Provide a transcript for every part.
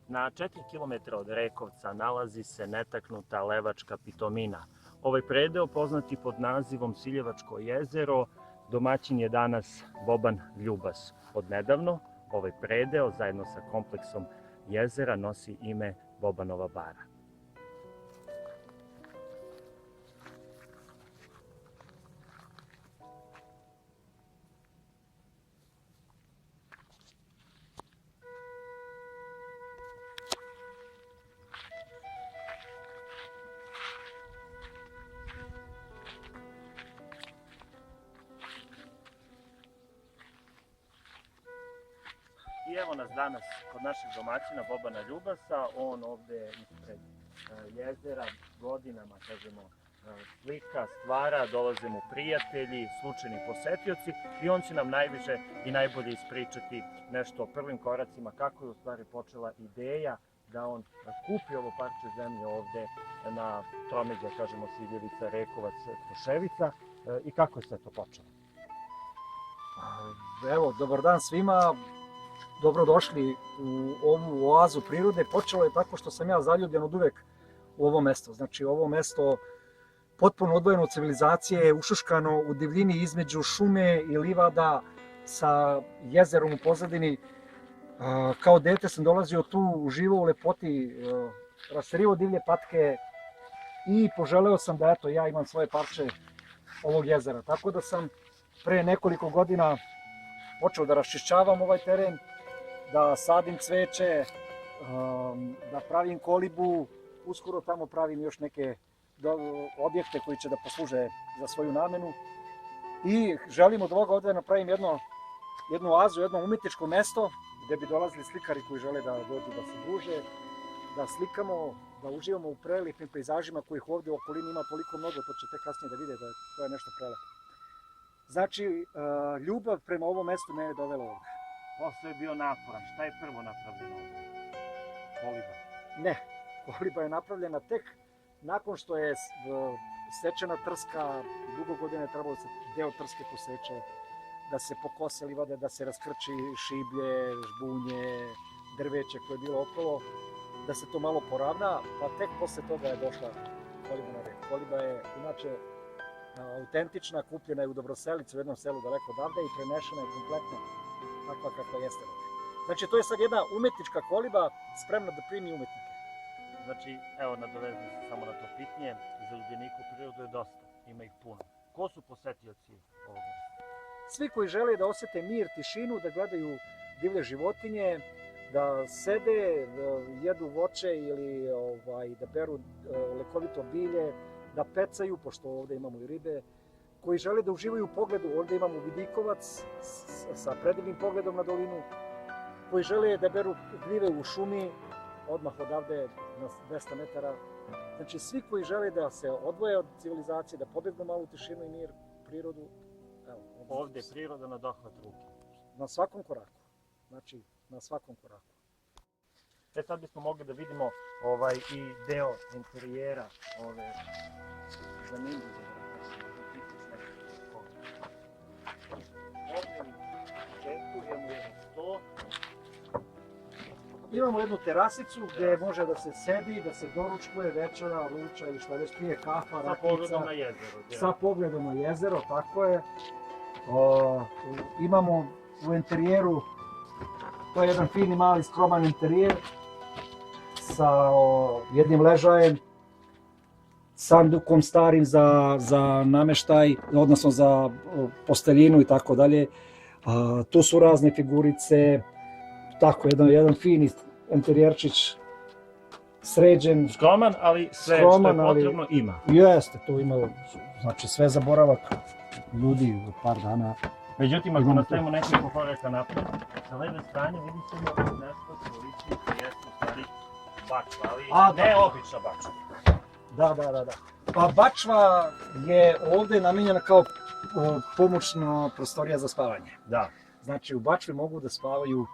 Na 4 km od Rekovca nalazi se netaknuta Levačka pitomina. Ovaj predeo poznat i pod nazivom Siljevačko jezero, domaćin je danas Boban Ljubas. Odnedavno ovaj predeo zajedno sa kompleksom jezera nosi ime Bobanova bara. I evo nas danas kod našeg domaćina Bobana Ljubasa, on ovde ispred jezera godinama, kažemo, slika, stvara, dolaze mu prijatelji, slučajni posetioci i on će nam najviše i najbolje ispričati nešto o prvim koracima, kako je u stvari počela ideja da on kupi ovo parče zemlje ovde na tromeđe, kažemo, Siljevica, Rekovac, Kruševica i kako je sve to počelo. Evo, dobar dan svima. Dobrodošli u ovu oazu prirode. Počelo je tako što sam ja zaljubljen od uvek u ovo mesto. Znači, ovo mesto potpuno odvojeno od civilizacije, ušuškano u divljini između šume i livada sa jezerom u pozadini. Kao dete sam dolazio tu, uživao u lepoti, rasterio divlje patke i poželeo sam da eto, ja imam svoje parče ovog jezera. Tako da sam pre nekoliko godina počeo da raščišćavam ovaj teren, da sadim cveće, da pravim kolibu, uskoro tamo pravim još neke objekte koji će da posluže za svoju namenu. I želim od ovoga ovde da napravim jednu oazu, jedno umetničko mesto gde bi dolazili slikari koji žele da dođu da se druže, da slikamo, da uživamo u prelipnim pejzažima kojih ovde u okolini ima toliko mnogo, to ćete kasnije da vide da to je nešto prelepo. Znači, ljubav prema ovom mestu me je dovela ovde. Posle je bio naporan. Šta je prvo napravljeno ovde? Koliba? Ne, koliba je napravljena tek nakon što je sečena trska, dugo godina je trebalo da se deo trske poseče, da se pokose livade, da se raskrči šiblje, žbunje, drveće koje je bilo okolo, da se to malo poravna, pa tek posle toga je došla koliba na red. Koliba je inače autentična, kupljena je u Dobroselici, u jednom selu daleko odavde i prenešena je kompletno takva kakva jeste ovde. Znači, to je sad jedna umetnička koliba spremna da primi umetnike. Znači, evo, nadovezam se samo na to pitanje, zaljubljenika u prirodu je dosta, ima ih puno. Ko su posetioci ovog mesta? Svi koji žele da osete mir, tišinu, da gledaju divlje životinje, da sede, da jedu voće ili da beru lekovito bilje, da pecaju, pošto ovde imamo i ribe, koji žele da uživaju u pogledu, ovde imamo vidikovac sa predivnim pogledom na dolinu, koji žele da beru gljive u šumi, odmah odavde na 200 metara. Znači, svi koji žele da se odvoje od civilizacije, da pobegnu malo u tišinu i mir, prirodu, evo. Ovde je priroda na dohvat ruke. Na svakom koraku. Znači, na svakom koraku. Sad bismo mogli da vidimo i deo interijera ove zanimljive. Ovde u početku imamo jedan sto. Imamo jednu terasicu gde može da se sedi, da se doručkuje, večera, ruča ili šta već pije, kafa, rakica. Sa pogledom na jezero. Sa pogledom na jezero, tako je. Imamo u interijeru, to je jedan fini mali skroman interijer sa jednim ležajem, sandukom starim za nameštaj, odnosno za posteljinu i tako dalje. Tu su razne figurice, tako jedan fini interijerčić, sređen. Skroman, ali sve što je potrebno ima. Jeste, tu ima, znači sve za boravak ljudi od par dana. Međutim, ako nastavimo nekoliko koraka napred, sa leve strane vidi se nešto što liči da jeste u stvari bačva, ali ne obična bačva. Da. Pa bačva je ovde namenjena kao pomoćna prostorija za spavanje. Da. Znači, u bačvi mogu da spavaju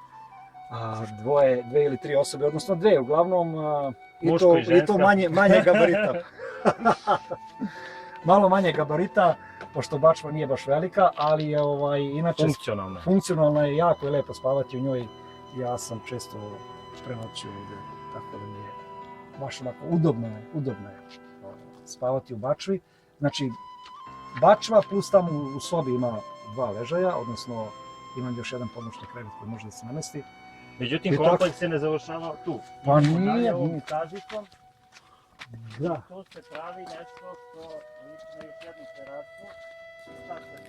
dve ili tri osobe, odnosno dve, uglavnom i to manje gabarita. Malo manje gabarita, pošto bačva nije baš velika, ali je inače funkcionalna je, jako je lepo spavati u njoj. Ja sam često prenoćio ovde, tako da mi je baš onako udobno je spavati u bačvi. Znači, bačva plus tamo u sobi ima 2 ležaja, odnosno imam još jedan pomoćni krevet koji može da se namesti. Međutim, I kompleks se ne završava tu. Pa Idemo nije, dalje ovom nije. stazicom. Da. Tu se pravi nešto što liči na još jednu terasu. Šta se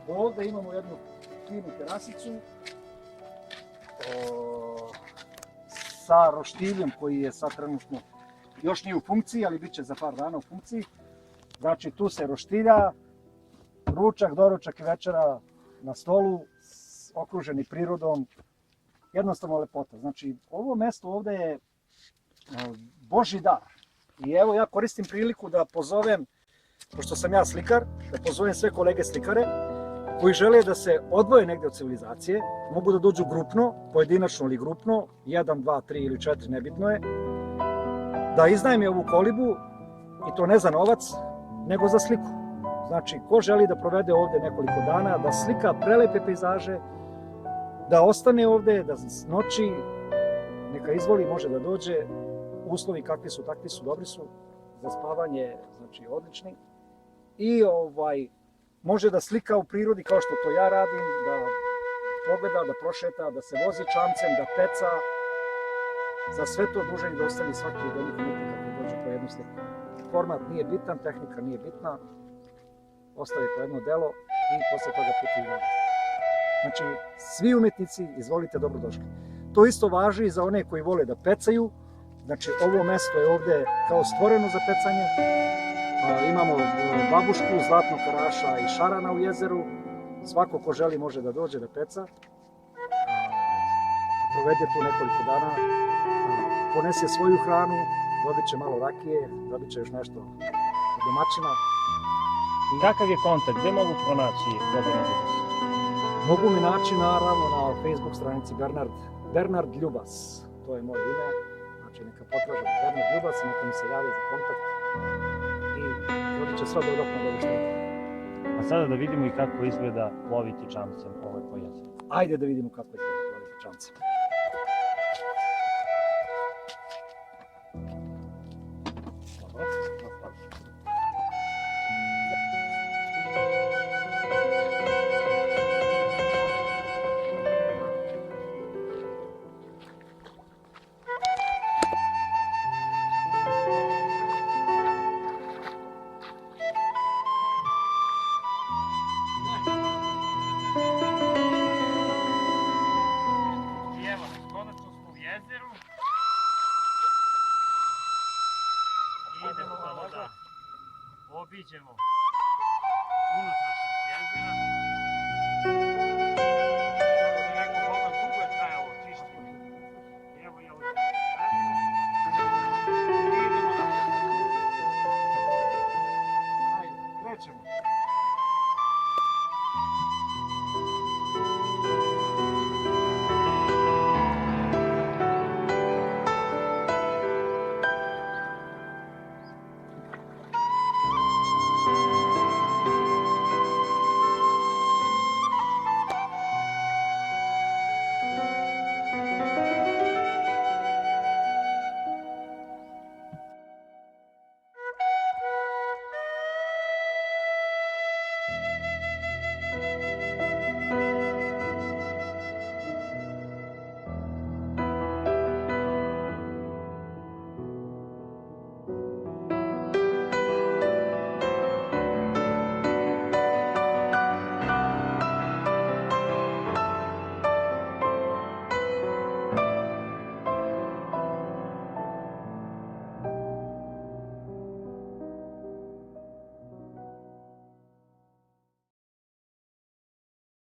tu? Ovde imamo jednu finu terasicu sa roštiljem koji je sad trenutno još nije u funkciji, ali bit će za par dana u funkciji. Znači tu se roštilja, ručak, doručak i večera na stolu, okruženi prirodom, jednostavno lepota. Znači ovo mesto ovde je Božji dar. I evo ja koristim priliku da pozovem, pošto sam ja slikar, da pozovem sve kolege slikare koji žele da se odvoje negde od civilizacije, mogu da dođu grupno, pojedinačno ili grupno, 1, 2, 3 ili 4, nebitno je, da iznajme ovu kolibu, i to ne za novac, nego za sliku. Znači, ko želi da provede ovde nekoliko dana, da slika prelepe pejzaže, da ostane ovde, da noći, neka izvoli, može da dođe, uslovi kakvi su, takvi su, dobri su, za spavanje, znači, odlični. I može da slika u prirodi kao što to ja radim, da pogleda, da prošeta, da se vozi čamcem, da peca. Za sve to dužan da ostavi svaki od onih umetnika koji dođe po jednu sliku. Format nije bitan, tehnika nije bitna, ostavi po jedno delo i posle toga putuju dalje. Znači, svi umetnici, izvolite, dobrodošli. To isto važi i za one koji vole da pecaju. Znači, ovo mesto je ovde kao stvoreno za pecanje. Imamo babušku, zlatnog karaša i šarana u jezeru. Svako ko želi može da dođe da peca. Provede tu nekoliko dana. Ponese svoju hranu, dobit će malo rakije, dobit će još nešto od domaćina. Kakav je kontakt? Gde mogu pronaći Bobana Ljubasa? Mogu mi naći naravno na Facebook stranici Bernard Ljubas. To je moje ime. Znači neka potražem Bernard Ljubas, neka mi se javi za kontakt i dobit će sva dodatna obaveštenja. A sada da vidimo i kako izgleda loviti čamcem po jezeru. Ajde da vidimo kako izgleda loviti čamcem. Dobro, nastavimo. Jezeru. I idemo malo da obiđemo unutrašnjost jezera. Kako bi rekao Boban, dugo je trajalo čišćenje. Evo je ovdje mesto. I idemo napred. Ajde, krećemo.